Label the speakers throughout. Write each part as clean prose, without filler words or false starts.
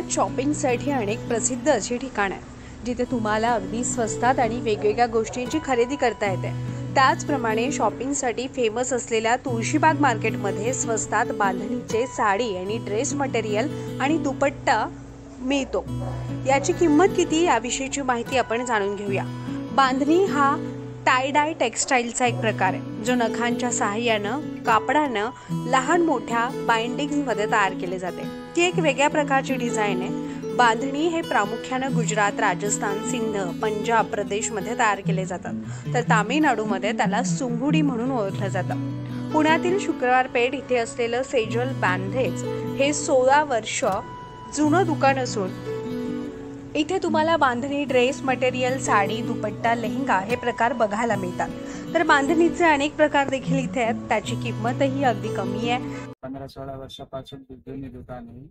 Speaker 1: पुण्यात शॉपिंगसाठी अनेक प्रसिद्ध अशी ठिकाणं आहेत जिथे तुम्हाला अगदी स्वस्तात आणि वेगवेगळ्या गोष्टींची खरेदी करता येते। त्याचप्रमाणे शॉपिंगसाठी फेमस असलेल्या तुळशीबाग मार्केटमध्ये स्वस्तात बांधणीचे साडी आणि ड्रेस मटेरियल आणि दुपट्टा मिळतो। याची किंमत किती याविषयीची माहिती आपण जाणून घेऊया। बांधणी हा टाय डाय टेक्सटाईलचा एक प्रकार आहे जो नखांच्या सहाय्यानं कापडानं लहान मोठ्या बाइंडिंग्समध्ये तयार केले जाते। ती एक वेगळ्या प्रकारची डिझाईन आहे। बांधणी हे प्रामुख्याने गुजरात, राजस्थान, सिंध, पंजाब प्रदेशमध्ये तयार केले जातात, तर तामिळनाडूमध्ये त्याला सुंगुडी म्हणून ओळखलं जातं। पुण्यातील शुक्रवार पेठ इथे असलेलं सेजल बांधेज हे 16 वर्ष जुनं दुकान असून इथे तुम्हाला बांधणी, ड्रेस मटेरियल, साडी, दुपट्टा, लेहंगा हे प्रकार बघायला मिळतात। तर बांधणीचे अनेक प्रकार देखील इथे आहेत, त्याची किंमतही अगदी कमी आहे।
Speaker 2: 15-16 वर्षापासून जुनी दुकान आहे।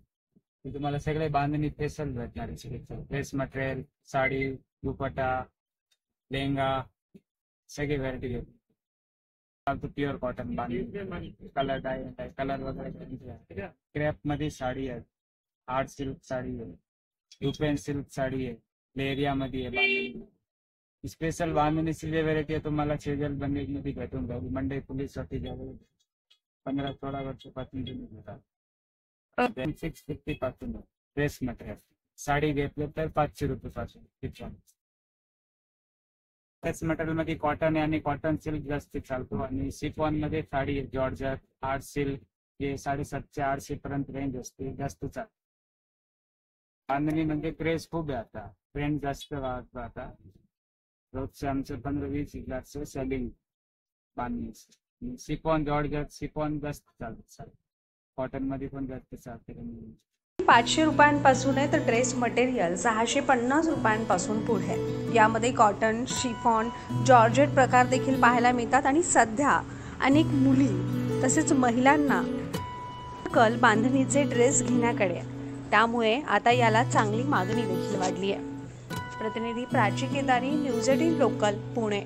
Speaker 2: तुम्हाला सगळे बांधणी स्पेशल भेटणार आहे। ड्रेस मटेरियल, साडी, दुपट्टा, लेहंगा सगळी व्हरायटी भेटते। प्युअर कॉटन बांधणी, कलर डाय कलर वगैरे क्रॅप मध्ये साडी आहे, आर्ट सिल्क साडी आहे, यूपेन सिल्क साडी आहे, लेरिया मध्ये आहे बांधणी। स्पेशल बांधणीची जे व्हरायटी आहे तुम्हाला सेजल बांधणी मध्ये भेटून जाईल। मंडई पोलीस साठी 15-16 वर्षापासून तुम्ही घेतात। 650 पासून ड्रेस मटेरियल, साडी घेतलं तर 500 रुपये पासून। ड्रेस मटेरियल मध्ये कॉटन आहे आणि कॉटन सिल्क जास्त चालतो, आणि शिफॉन मध्ये साडी आहे, जॉर्जेट, आर्ट सिल्क हे 750-800 पर्यंत रेंज असते, जास्त चालते। बांधणी म्हणजे क्रेज खूप आहे आता, ट्रेंड जास्त वाढतो आता। रोजचे आमचं 15-20 लाखचं सेलिंग बांधणी। शिफॉन, जॉर्जेट, शिफॉन जास्त चालतं, कॉटन मध्ये पण जास्त चालते।
Speaker 1: 500 रुपयांपासून आहे, तर ड्रेस मटेरियल 650 रुपयांपासून पुढे। यामध्ये कॉटन, शिफॉन, जॉर्जेट प्रकार देखील पाहायला मिळतात, आणि सध्या अनेक मुली तसेच महिलांना कल बांधणीचे ड्रेस घेण्याकडे, त्यामुळे आता याला चांगली मागणी देखील वाढली आहे। प्रतिनिधी प्राची केदारी, न्यूज 18 लोकल, पुणे।